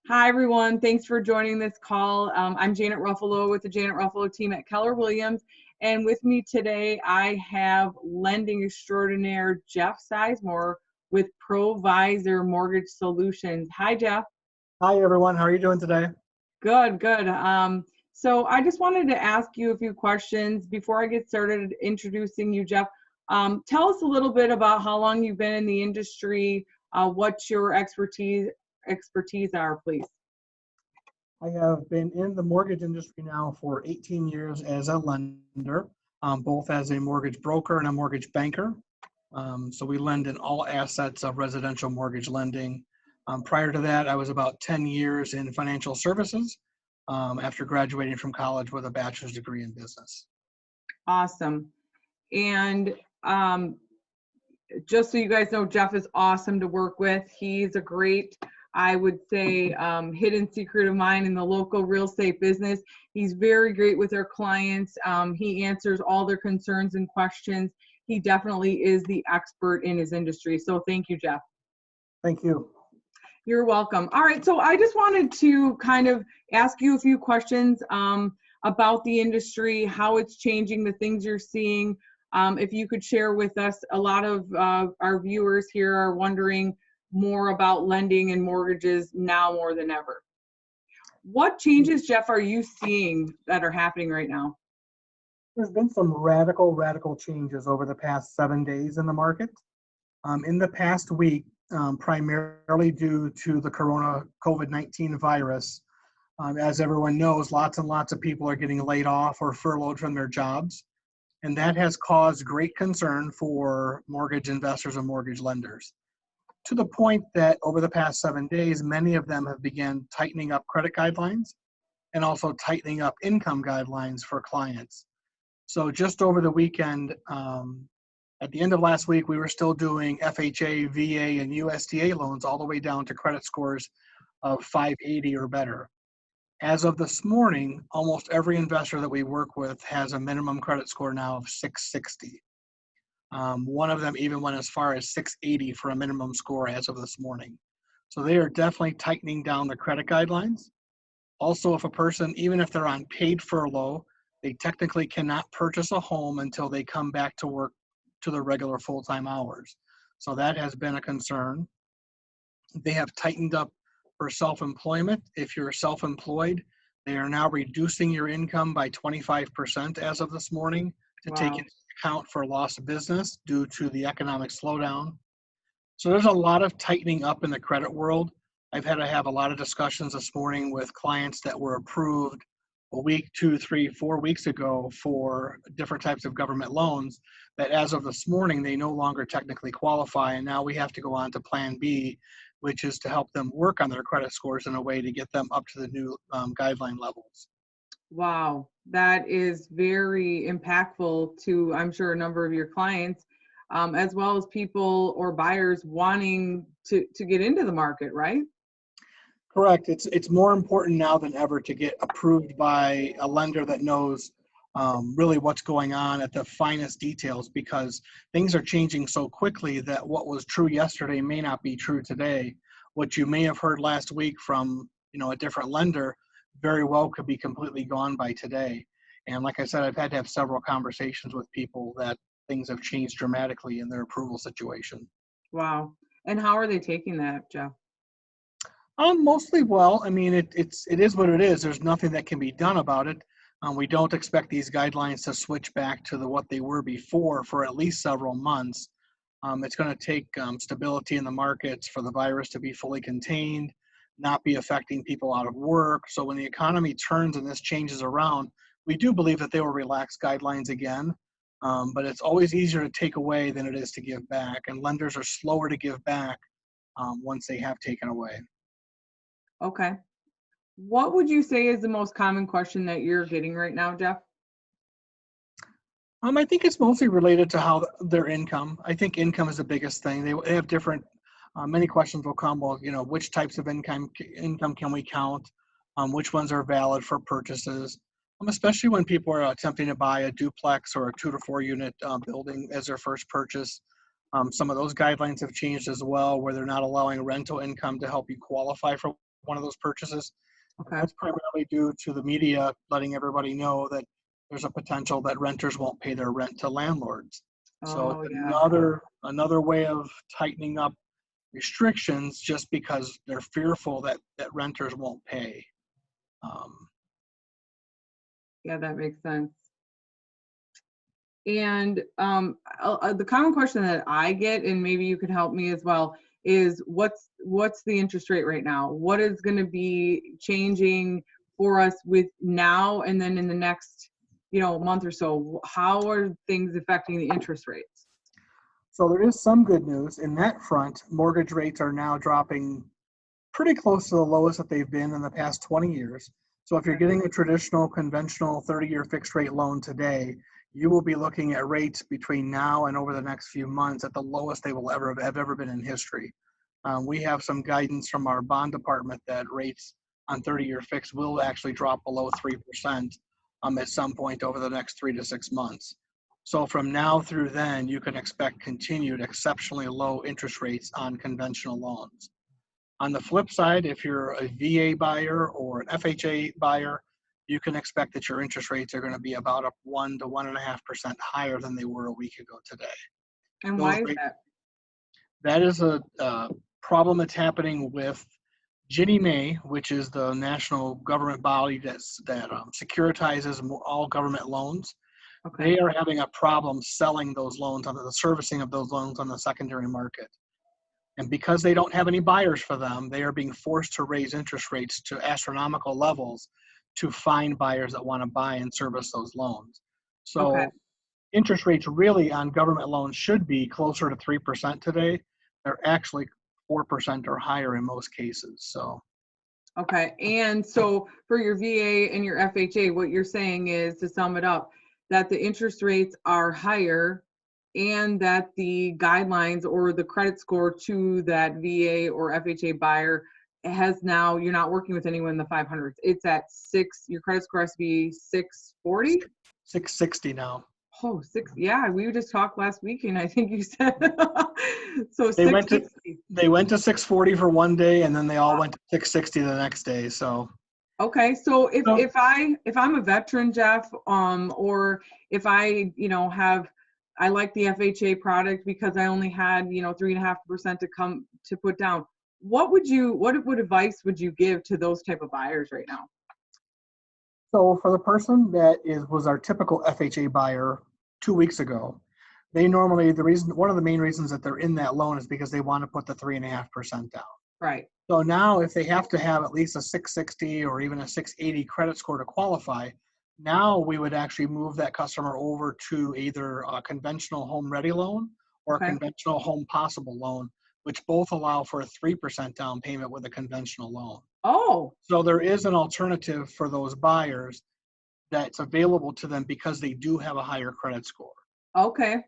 Hi, everyone. Thanks for joining this call. I'm Janet Ruffolo with the Janet Ruffolo team at Keller Williams. And with me today, I have lending extraordinaire Jeff Sizemore with Provisor Mortgage Solutions. Hi, Jeff. Hi, everyone. How are you doing today? Good, good. So I just wanted to ask you a few questions before I get started introducing you, Jeff. Tell us a little bit about how long you've been in the industry, what your expertise are, please. I have been in the mortgage industry now for 18 years as a lender, both as a mortgage broker and a mortgage banker. So we lend in all assets of residential mortgage lending. Prior to that, I was about 10 years in financial services after graduating from college with a bachelor's degree in business. Awesome. And just so you guys know, Jeff is awesome to work with. He's a great, I would say, hidden secret of mine in the local real estate business. He's very great with our clients. He answers all their concerns and questions. He definitely is the expert in his industry. So thank you, Jeff. Thank you. You're welcome. All right, so I just wanted to kind of ask you a few questions about the industry, how it's changing, the things you're seeing. If you could share with us, a lot of our viewers here are wondering more about lending and mortgages now more than ever. What changes, Jeff, are you seeing that are happening right now? There's been some radical changes over the past 7 days in the market. In the past week, primarily due to the COVID-19 virus, as everyone knows, lots and lots of people are getting laid off or furloughed from their jobs. And that has caused great concern for mortgage investors and mortgage lenders, to the point that over the past 7 days, many of them have begun tightening up credit guidelines and also tightening up income guidelines for clients. So just over the weekend, at the end of last week, we were still doing FHA, VA, and USDA loans all the way down to credit scores of 580 or better. As of this morning, almost every investor that we work with has a minimum credit score now of 660. One of them even went as far as 680 for a minimum score as of this morning. So they are definitely tightening down the credit guidelines. Also, if a person, even if they're on paid furlough, they technically cannot purchase a home until they come back to work to their regular full-time hours. So that has been a concern. They have tightened up for self-employment. If you're self-employed, they are now reducing your income by 25% as of this morning to take into account for loss of business due to the economic slowdown. So there's a lot of tightening up in the credit world. I've had to have a lot of discussions this morning with clients that were approved a week, 2, 3, 4 weeks ago for different types of government loans that as of this morning, they no longer technically qualify. And now we have to go on to Plan B, which is to help them work on their credit scores in a way to get them up to the new guideline levels. Wow, that is very impactful to, I'm sure, a number of your clients, as well as people or buyers wanting to get into the market, right? Correct. It's more important now than ever to get approved by a lender that knows really what's going on at the finest details, because things are changing so quickly that what was true yesterday may not be true today. What you may have heard last week from a different lender very well could be completely gone by today. And like I said, I've had to have several conversations with people that things have changed dramatically in their approval situation. Wow. And how are they taking that, Jeff? Mostly well. I mean, it is what it is. There's nothing that can be done about it. We don't expect these guidelines to switch back to what they were before for at least several months. It's going to take stability in the markets for the virus to be fully contained, not be affecting people out of work. So when the economy turns and this changes around, we do believe that they will relax guidelines again. But it's always easier to take away than it is to give back. And lenders are slower to give back once they have taken away. Okay. What would you say is the most common question that you're getting right now, Jeff? I think it's mostly related to how their income. I think income is the biggest thing. They have different, many questions will come, well, which types of income can we count? Which ones are valid for purchases? Especially when people are attempting to buy a duplex or a 2 to 4 unit building as their first purchase. Some of those guidelines have changed as well, where they're not allowing rental income to help you qualify for one of those purchases. And Okay. that's primarily due to the media letting everybody know that there's a potential that renters won't pay their rent to landlords. So Oh, it's yeah. another way of tightening up restrictions just because they're fearful that renters won't pay. Um, Yeah, that makes sense. And the common question that I get, and maybe you could help me as well, is what's the interest rate right now? What is going to be changing for us with now and then in the next, month or so? How are things affecting the interest rates? so there is some good news in that front. Mortgage rates are now dropping pretty close to the lowest that they've been in the past 20 years. So if you're getting a traditional, conventional 30-year fixed rate loan today, you will be looking at rates between now and over the next few months at the lowest they will ever have ever been in history. We have some guidance from our bond department that rates on 30-year fixed will actually drop below 3% at some point over the next 3 to 6 months. So from now through then, you can expect continued exceptionally low interest rates on conventional loans. On the flip side, if you're a VA buyer or an FHA buyer, you can expect that your interest rates are going to be about 1 to 1.5% higher than they were a week ago today. And Those why is rates, that? that is a problem that's happening with Ginnie Mae, which is the national government body that securitizes all government loans. Okay. They are having a problem selling those loans on the servicing of those loans on the secondary market. And because they don't have any buyers for them, they are being forced to raise interest rates to astronomical levels to find buyers that want to buy and service those loans. Okay. So interest rates really on government loans should be closer to 3% today. They're actually 4% or higher in most cases. So Okay. And so for your VA and your FHA, what you're saying is, to sum it up, that the interest rates are higher and that the guidelines or the credit score to that VA or FHA buyer has now, you're not working with anyone in the 500s. It's at your credit score has to be 640. 660 now. Oh, six. Yeah, we just talked last week and I think you said so They went to 660. they went to 640 for one day and then they all went to 660 the next day. So Okay, so so if I'm a veteran, Jeff, or if I, I like the FHA product because I only had, 3.5% to put down. What advice would you give to those type of buyers right now? So for the person that was our typical FHA buyer 2 weeks ago, they normally, one of the main reasons that they're in that loan is because they want to put the 3.5% down. Right. So now if they have to have at least a 660 or even a 680 credit score to qualify, now we would actually move that customer over to either a conventional home ready loan or a Okay. conventional home possible loan, which both allow for a 3% down payment with a conventional loan. Oh, So there is an alternative for those buyers that's available to them because they do have a higher credit score. okay.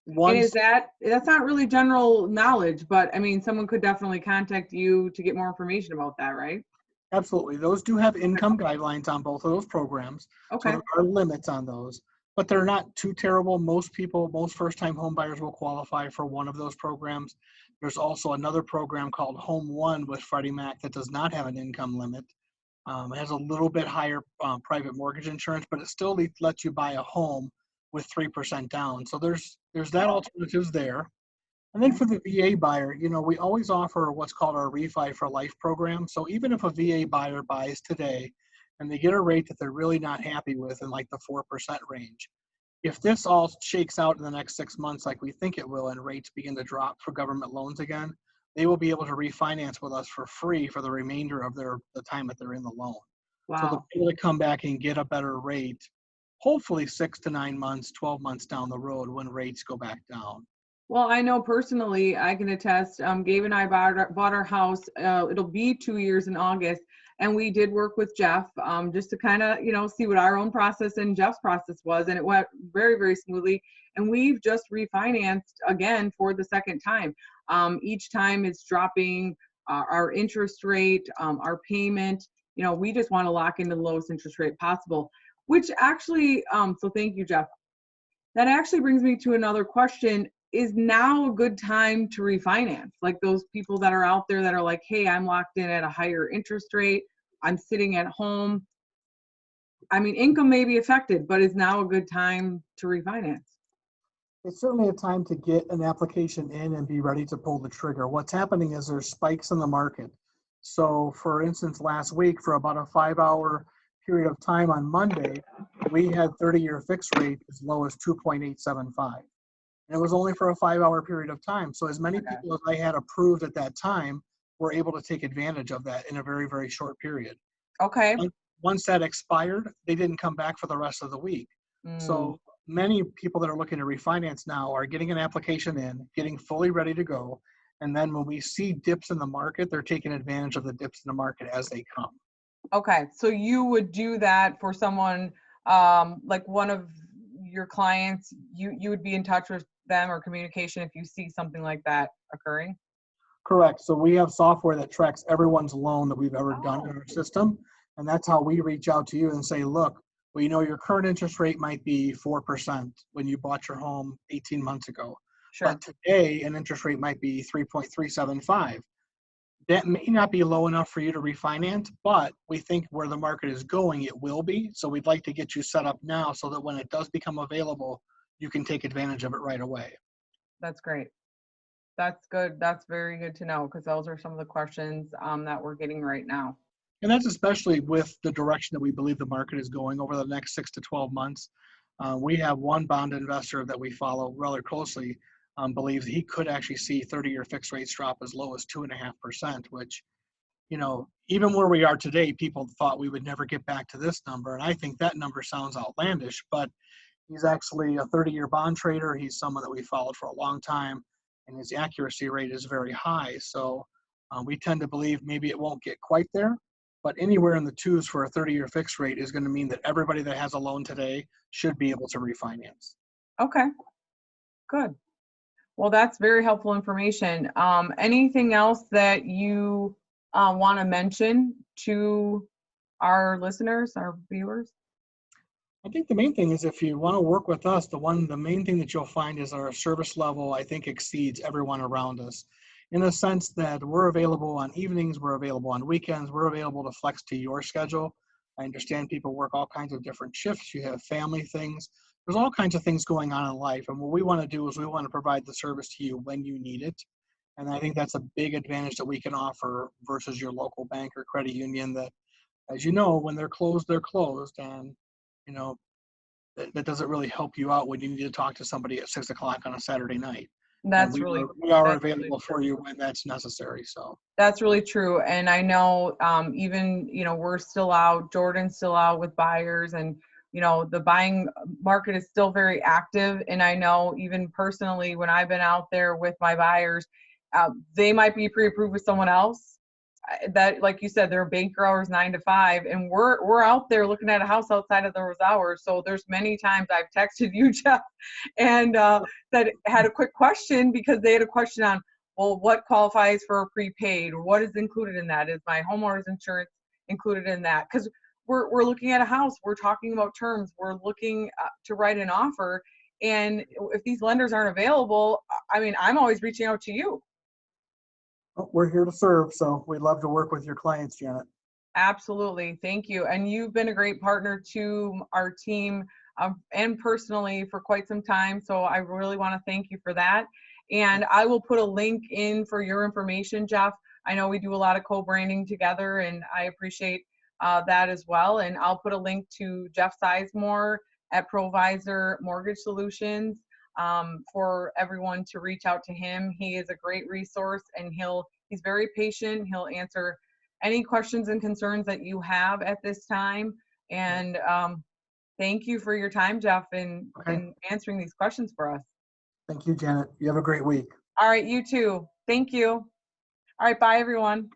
And Once, that's not really general knowledge, but I mean, someone could definitely contact you to get more information about that, right? absolutely, those do have income guidelines on both of those programs. So Okay. there are limits on those, but they're not too terrible. Most first-time home buyers will qualify for one of those programs. There's also another program called Home One with Freddie Mac that does not have an income limit. It has a little bit higher private mortgage insurance, but it still lets you buy a home with 3% down. So there's that alternatives there. And then Okay. for the VA buyer, we always offer what's called our Refi for Life program. So even if a VA buyer buys today and they get a rate that they're really not happy with in like the 4% range, if this all shakes out in the next 6 months like we think it will and rates begin to drop for government loans again, they will be able to refinance with us for free for the remainder of the time that they're in the loan. So they'll Wow. be able to come back and get a better rate, hopefully 6 to 9 months, 12 months down the road when rates go back down. Well, I know personally, I can attest, Gabe and I bought our house. It'll be 2 years in August. And we did work with Jeff just to kind of, see what our own process and Jeff's process was. And it went very, very smoothly. And we've just refinanced again for the second time. Each time it's dropping our interest rate, our payment. We just want to lock in the lowest interest rate possible, which actually, so thank you, Jeff. That actually brings me to another question. is now a good time to refinance? Like those people that are out there that are like, hey, I'm locked in at a higher interest rate, I'm sitting at home. I mean, income may be affected, but is now a good time to refinance? It's certainly a time to get an application in and be ready to pull the trigger. What's happening is there's spikes in the market. So for instance, last week for about a 5-hour period of time on Monday, we had 30-year fixed rate as low as 2.875. And it was only for a 5-hour period of time. So as many people as I had approved at that time were able to take advantage of that in a very, very short period. Okay. Once that expired, they didn't come back for the rest of the week. So many people that are looking to refinance now are getting an application in, getting fully ready to go. And then when we see dips in the market, they're taking advantage of the dips in the market as they come. Okay. So you would do that for someone, like one of your clients, you would be in touch with them or communication if you see something like that occurring? Correct. So we have software that tracks everyone's loan that we've ever done in our system. And that's how we reach out to you and say, look, well, you know, your current interest rate might be 4% when you bought your home 18 months ago. Sure. But today, an interest rate might be 3.375. That may not be low enough for you to refinance, but we think where the market is going, it will be. So we'd like to get you set up now so that when it does become available, you can take advantage of it right away. That's great. That's good. That's very good to know, because those are some of the questions that we're getting right now. And that's especially with the direction that we believe the market is going over the next 6 to 12 months. We have one bond investor that we follow rather closely, believes he could actually see 30-year fixed rates drop as low as 2.5%, which, you know, even where we are today, people thought we would never get back to this number. And I think that number sounds outlandish, but he's actually a 30-year bond trader. He's someone that we followed for a long time, and his accuracy rate is very high. So we tend to believe maybe it won't get quite there, but anywhere in the twos for a 30-year fixed rate is going to mean that everybody that has a loan today should be able to refinance. Okay, good. Well, that's very helpful information. Anything else that you want to mention to our listeners, our viewers? I think the main thing is if you want to work with us, the main thing that you'll find is our service level, I think, exceeds everyone around us, in the sense that we're available on evenings, we're available on weekends, we're available to flex to your schedule. I understand people work all kinds of different shifts. You have family things. There's all kinds of things going on in life. And what we want to do is we want to provide the service to you when you need it. And I think that's a big advantage that we can offer versus your local bank or credit union that, as you know, when they're closed, they're closed. And, you know, that doesn't really help you out when you need to talk to somebody at 6 o'clock on a Saturday night. That's And really we are that's available really for you when that's necessary. So That's really true. And I know even, we're still out, Jordan's still out with buyers, and, the buying market is still very active. And I know even personally, when I've been out there with my buyers, they might be pre-approved with someone else. That, like you said, their banker hours 9 to 5, and we're out there looking at a house outside of those hours. So there's many times I've texted you, Jeff, and that had a quick question, because they had a question on, well, what qualifies for a prepaid, or what is included in that? Is my homeowner's insurance included in that? Because we're looking at a house, we're talking about terms, we're looking to write an offer, and if these lenders aren't available, I mean, I'm always reaching out to you. we're here to serve. So we'd love to work with your clients, Janet. Absolutely. Thank you. And you've been a great partner to our team and personally for quite some time. So I really want to thank you for that. And I will put a link in for your information, Jeff. I know we do a lot of co-branding together, and I appreciate that as well. And I'll put a link to Jeff Sizemore at Provisor Mortgage Solutions for everyone to reach out to him. He is a great resource, and he's very patient. He'll answer any questions and concerns that you have at this time. And thank you for your time, Jeff, and answering these questions for us. Thank you, Janet. You have a great week. All right, you too. Thank you. All right, bye, everyone.